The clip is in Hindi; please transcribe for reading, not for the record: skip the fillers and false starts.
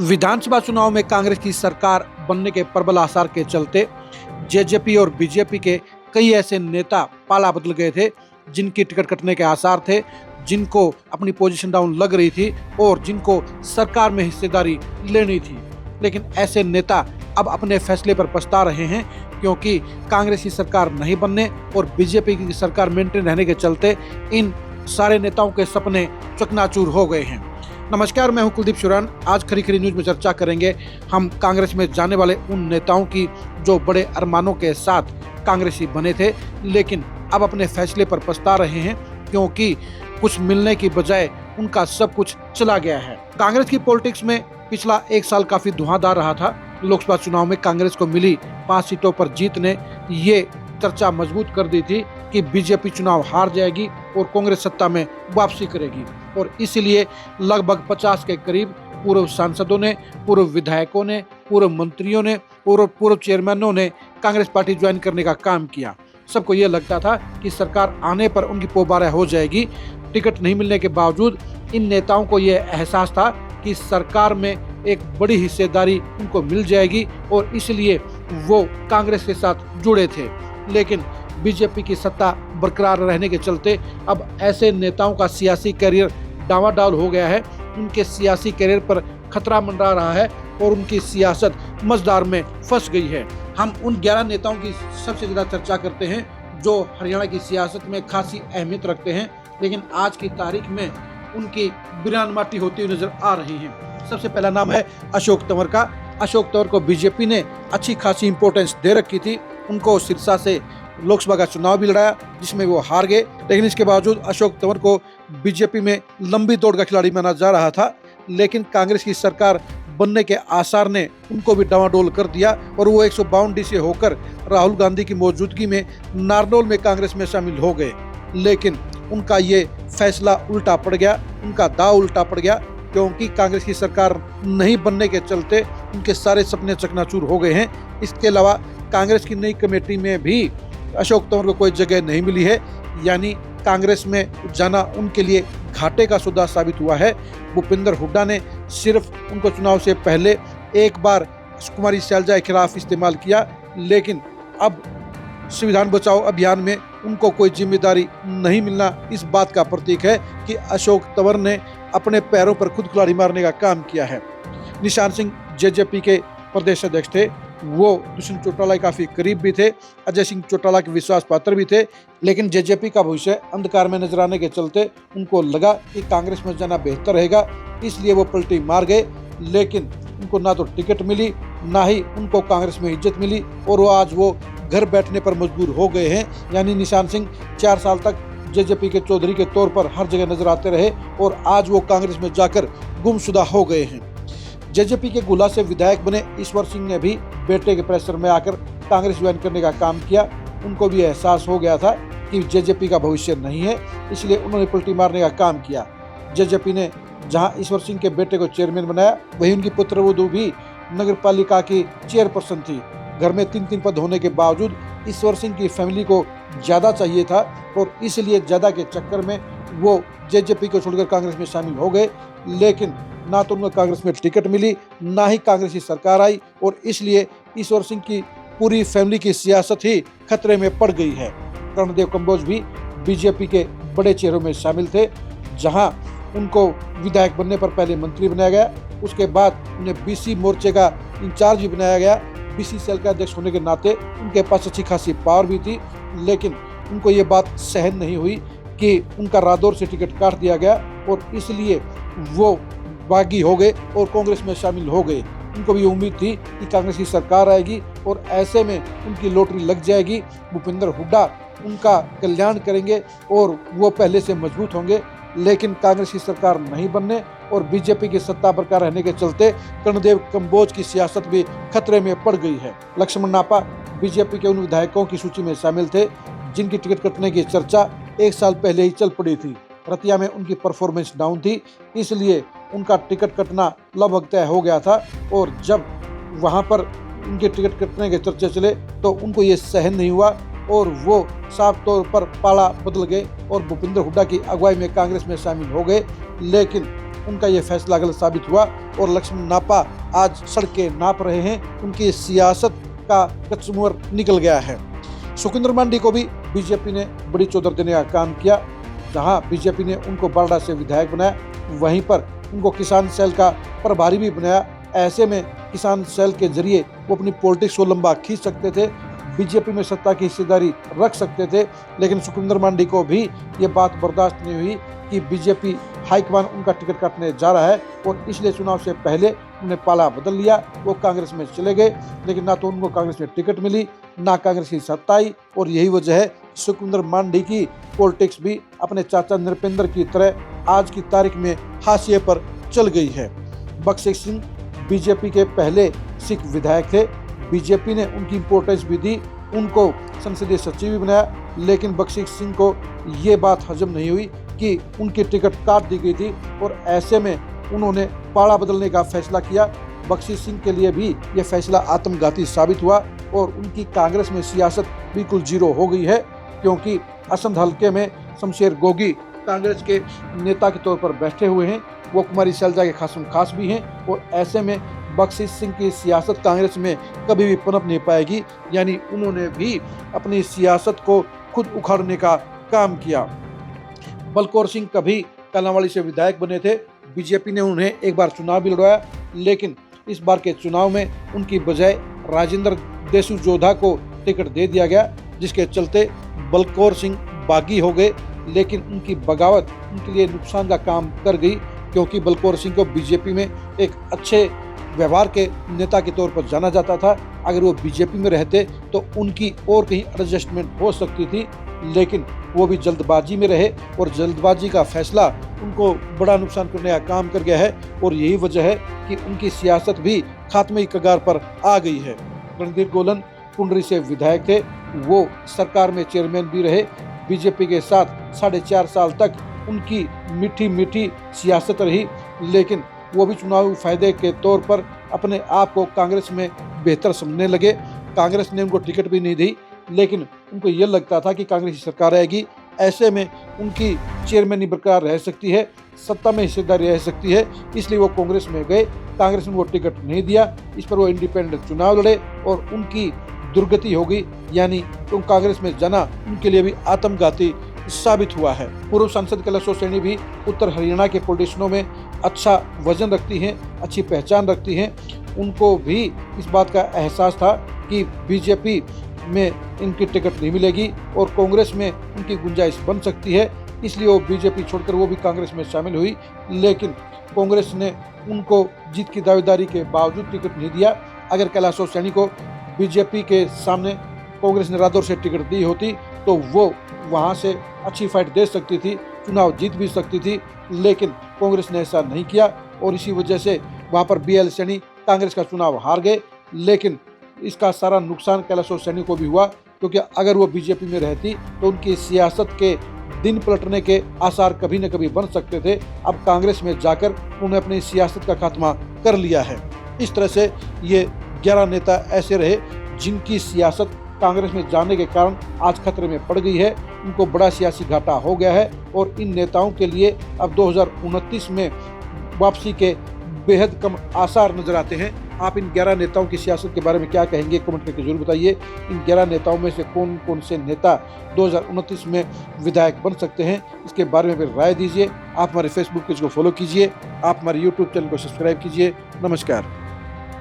विधानसभा चुनाव में कांग्रेस की सरकार बनने के प्रबल आसार के चलते जेजेपी और बीजेपी के कई ऐसे नेता पाला बदल गए थे जिनकी टिकट कटने के आसार थे, जिनको अपनी पोजीशन डाउन लग रही थी और जिनको सरकार में हिस्सेदारी लेनी थी। लेकिन ऐसे नेता अब अपने फैसले पर पछता रहे हैं, क्योंकि कांग्रेस की सरकार नहीं बनने और बीजेपी की सरकार मेंटेन रहने के चलते इन सारे नेताओं के सपने चकनाचूर हो गए हैं। नमस्कार, मैं हूं कुलदीप शुरान। आज खरी खरी न्यूज में चर्चा करेंगे हम कांग्रेस में जाने वाले उन नेताओं की जो बड़े अरमानों के साथ कांग्रेसी बने थे, लेकिन अब अपने फैसले पर पछता रहे हैं, क्योंकि कुछ मिलने की बजाय उनका सब कुछ चला गया है। कांग्रेस की पॉलिटिक्स में पिछला एक साल काफी धुआंधार रहा था। लोकसभा चुनाव में कांग्रेस को मिली 5 सीटों पर जीत ने ये चर्चा मजबूत कर दी थी कि बीजेपी चुनाव हार जाएगी और कांग्रेस सत्ता में वापसी करेगी, और इसीलिए लगभग 50 के करीब पूर्व सांसदों ने, पूर्व विधायकों ने, पूर्व मंत्रियों ने और पूर्व चेयरमैनों ने कांग्रेस पार्टी ज्वाइन करने का काम किया। सबको ये लगता था कि सरकार आने पर उनकी पोबारा हो जाएगी। टिकट नहीं मिलने के बावजूद इन नेताओं को ये एहसास था कि सरकार में एक बड़ी हिस्सेदारी उनको मिल जाएगी और इसलिए वो कांग्रेस के साथ जुड़े थे। लेकिन बीजेपी की सत्ता बरकरार रहने के चलते अब ऐसे नेताओं का सियासी करियर डावाडोल हो गया है। उनके सियासी करियर पर खतरा मंडरा रहा है और उनकी सियासत मझधार में फंस गई है। हम उन 11 नेताओं की सबसे ज्यादा चर्चा करते हैं जो हरियाणा की सियासत में खासी अहमियत रखते हैं, लेकिन आज की तारीख में उनकी बिरान माटी होती हुई नजर आ रही है। सबसे पहला नाम है अशोक तंवर का। अशोक तंवर को बीजेपी ने अच्छी खासी इंपॉर्टेंस दे रखी थी। उनको सिरसा से लोकसभा का चुनाव भी लड़ाया, जिसमें वो हार गए, लेकिन इसके बावजूद अशोक तंवर को बीजेपी में लंबी दौड़ का खिलाड़ी माना जा रहा था। लेकिन कांग्रेस की सरकार बनने के आसार ने उनको भी डावाडोल कर दिया और वो 152 से होकर राहुल गांधी की मौजूदगी में नारनौल में कांग्रेस में शामिल हो गए। लेकिन उनका ये फैसला उल्टा पड़ गया, उनका दाव उल्टा पड़ गया, क्योंकि कांग्रेस की सरकार नहीं बनने के चलते उनके सारे सपने चकनाचूर हो गए हैं। इसके अलावा कांग्रेस की नई कमेटी में भी अशोक तंवर को कोई जगह नहीं मिली है, यानी कांग्रेस में जाना उनके लिए घाटे का सौदा साबित हुआ है। भूपेंद्र हुड्डा ने सिर्फ उनको चुनाव से पहले एक बार कुमारी शैलजा के खिलाफ इस्तेमाल किया, लेकिन अब संविधान बचाओ अभियान में उनको कोई जिम्मेदारी नहीं मिलना इस बात का प्रतीक है कि अशोक तंवर ने अपने पैरों पर खुद कुल्हाड़ी मारने का काम किया है। निशान सिंह जेजेपी के प्रदेश अध्यक्ष थे, वो दुष्यंत चौटाला के काफी करीब भी थे, अजय सिंह चौटाला के विश्वास पात्र भी थे, लेकिन जेजेपी का भविष्य अंधकार में नजर आने के चलते उनको लगा कि कांग्रेस में जाना बेहतर रहेगा, इसलिए वो पलटी मार गए। लेकिन उनको ना तो टिकट मिली, ना ही उनको कांग्रेस में इज्जत मिली और आज वो घर बैठने पर मजबूर हो गए हैं। यानी निशान सिंह 4 साल तक जेजेपी के चौधरी के तौर पर हर जगह नजर आते रहे और आज वो कांग्रेस में जाकर गुमशुदा हो गए हैं। जेजेपी के गुला से विधायक बने ईश्वर सिंह ने भी बेटे के प्रेशर में आकर कांग्रेस ज्वाइन करने का काम किया। उनको भी एहसास हो गया था कि जेजेपी का भविष्य नहीं है, इसलिए उन्होंने पलटी मारने का काम किया। जेजेपी ने जहां ईश्वर सिंह के बेटे को चेयरमैन बनाया, वहीं उनकी पुत्रवधू भी नगर पालिका की चेयरपर्सन थी। घर में 3-3 पद होने के बावजूद ईश्वर सिंह की फैमिली को ज्यादा चाहिए था और इसलिए ज्यादा के चक्कर में वो जेजेपी को छोड़कर कांग्रेस में शामिल हो गए। लेकिन ना तो उनको कांग्रेस में टिकट मिली, ना ही कांग्रेस की सरकार आई और इसलिए ईश्वर सिंह की पूरी फैमिली की सियासत ही खतरे में पड़ गई है। कर्णदेव कंबोज भी बीजेपी के बड़े चेहरों में शामिल थे, जहां उनको विधायक बनने पर पहले मंत्री बनाया गया, उसके बाद उन्हें बीसी मोर्चे का इंचार्ज भी बनाया गया। बीसी सेल का अध्यक्ष होने के नाते उनके पास अच्छी खासी पावर भी थी, लेकिन उनको ये बात सहन नहीं हुई कि उनका रादौर से टिकट काट दिया गया और इसलिए वो बागी हो गए और कांग्रेस में शामिल हो गए। उनको भी उम्मीद थी कि कांग्रेस की सरकार आएगी और ऐसे में उनकी लॉटरी लग जाएगी, भूपेंद्र हुड्डा उनका कल्याण करेंगे और वो पहले से मजबूत होंगे। लेकिन कांग्रेस की सरकार नहीं बनने और बीजेपी की सत्ता बरकरार रहने के चलते कर्णदेव कंबोज की सियासत भी खतरे में पड़ गई है। लक्ष्मण नापा बीजेपी के उन विधायकों की सूची में शामिल थे जिनकी टिकट कटने की चर्चा 1 साल पहले ही चल पड़ी थी। रतिया में उनकी परफॉर्मेंस डाउन थी, इसलिए उनका टिकट कटना लगभग तय हो गया था और जब वहां पर उनके टिकट कटने के चर्चे चले तो उनको ये सहन नहीं हुआ और वो साफ तौर पर पाला बदल गए और भूपेंद्र हुड्डा की अगुवाई में कांग्रेस में शामिल हो गए। लेकिन उनका ये फैसला गलत साबित हुआ और लक्ष्मण नापा आज सड़कें नाप रहे हैं। उनकी सियासत का कचमुर निकल गया है। सुखविंदर मांडी को भी बीजेपी ने बड़ी चौधर देने का काम किया। जहां बीजेपी ने उनको बारडा से विधायक बनाया, वहीं पर उनको किसान सेल का प्रभारी भी बनाया। ऐसे में किसान सेल के जरिए वो अपनी पॉलिटिक्स को लंबा खींच सकते थे, बीजेपी में सत्ता की हिस्सेदारी रख सकते थे। लेकिन सुखविंदर मांडी को भी ये बात बर्दाश्त नहीं हुई कि बीजेपी हाईकमान उनका टिकट काटने जा रहा है और इसलिए चुनाव से पहले उन्होंने पाला बदल लिया। वो कांग्रेस में चले गए, लेकिन ना तो उनको कांग्रेस में टिकट मिली, ना कांग्रेस की सत्ता आई। और यही वजह है सुखविंदर मांडी की पॉलिटिक्स भी अपने चाचा नृपेंद्र की तरह आज की तारीख में हाशिए पर चल गई है। बख्शी सिंह बीजेपी के पहले सिख विधायक थे। बीजेपी ने उनकी इंपॉर्टेंस भी दी, उनको संसदीय सचिव भी बनाया। लेकिन बख्शी सिंह को ये बात हजम नहीं हुई कि उनकी टिकट काट दी गई थी और ऐसे में उन्होंने पाड़ा बदलने का फैसला किया। बख्शी सिंह के लिए भी ये फैसला आत्मघाती साबित हुआ और उनकी कांग्रेस में सियासत बिल्कुल जीरो हो गई है, क्योंकि असंध हलके में शमशेर गोगी कांग्रेस के नेता के तौर पर बैठे हुए हैं। वो कुमारी सैलजा के खासम खास भी हैं और ऐसे में बख्शी सिंह की सियासत कांग्रेस में कभी भी पनप नहीं पाएगी। यानी उन्होंने भी अपनी सियासत को खुद उखाड़ने का काम किया। बलकौर सिंह कभी कालांवाली से विधायक बने थे। बीजेपी ने उन्हें एक बार चुनाव भी लड़वाया, लेकिन इस बार के चुनाव में उनकी बजाय राजेंद्र देशु जोधा को टिकट दे दिया गया, जिसके चलते बलकौर सिंह बागी हो गए। लेकिन उनकी बगावत उनके लिए नुकसान का काम कर गई, क्योंकि बलकौर सिंह को बीजेपी में एक अच्छे व्यवहार के नेता के तौर पर जाना जाता था। अगर वो बीजेपी में रहते तो उनकी और कहीं एडजस्टमेंट हो सकती थी, लेकिन वो भी जल्दबाजी में रहे और जल्दबाजी का फैसला उनको बड़ा नुकसान करने का काम कर गया है। और यही वजह है कि उनकी सियासत भी खात्मे की कगार पर आ गई है। रणधीर गोलन कुंडरी से विधायक थे, वो सरकार में चेयरमैन भी रहे। बीजेपी के साथ 4.5 साल तक उनकी मीठी मीठी सियासत रही, लेकिन वो भी चुनावी फायदे के तौर पर अपने आप को कांग्रेस में बेहतर समझने लगे। कांग्रेस ने उनको टिकट भी नहीं दी, लेकिन उनको ये लगता था कि कांग्रेस की सरकार आएगी, ऐसे में उनकी चेयरमैनी बरकरार रह सकती है, सत्ता में हिस्सेदारी रह सकती है। इसलिए वो कांग्रेस में गए। कांग्रेस ने उनको टिकट नहीं दिया, इस पर वो इंडिपेंडेंट चुनाव लड़े और उनकी दुर्गति हो गई। यानी तो कांग्रेस में जाना उनके लिए भी आत्मघाती साबित हुआ है। पूर्व सांसद कैलाश सैनी भी उत्तर हरियाणा के पॉलिटिशियनों में अच्छा वजन रखती हैं, अच्छी पहचान रखती हैं। उनको भी इस बात का एहसास था कि बीजेपी में इनकी टिकट नहीं मिलेगी और कांग्रेस में उनकी गुंजाइश बन सकती है, इसलिए वो बीजेपी छोड़कर वो भी कांग्रेस में शामिल हुई। लेकिन कांग्रेस ने उनको जीत की दावेदारी के बावजूद टिकट नहीं दिया। अगर कैलाश सैनी को बीजेपी के सामने कांग्रेस ने रादौर से टिकट दी होती तो वो वहाँ से अच्छी फाइट दे सकती थी, चुनाव जीत भी सकती थी, लेकिन कांग्रेस ने ऐसा नहीं किया और इसी वजह से वहाँ पर BL सैनी कांग्रेस का चुनाव हार गए। लेकिन इसका सारा नुकसान कैलाश सैनी को भी हुआ, क्योंकि अगर वो बीजेपी में रहती तो उनकी सियासत के दिन पलटने के आसार कभी न कभी बन सकते थे। अब कांग्रेस में जाकर उन्होंने अपनी सियासत का खात्मा कर लिया है। इस तरह से ये 11 नेता ऐसे रहे जिनकी सियासत कांग्रेस में जाने के कारण आज खतरे में पड़ गई है। उनको बड़ा सियासी घाटा हो गया है और इन नेताओं के लिए अब 2029 में वापसी के बेहद कम आसार नजर आते हैं। आप इन 11 नेताओं की सियासत के बारे में क्या कहेंगे, कमेंट करके जरूर बताइए। इन 11 नेताओं में से कौन कौन से नेता 2029 में विधायक बन सकते हैं, इसके बारे में फिर राय दीजिए। आप हमारे फेसबुक पेज को फॉलो कीजिए, आप हमारे यूट्यूब चैनल को सब्सक्राइब कीजिए। नमस्कार।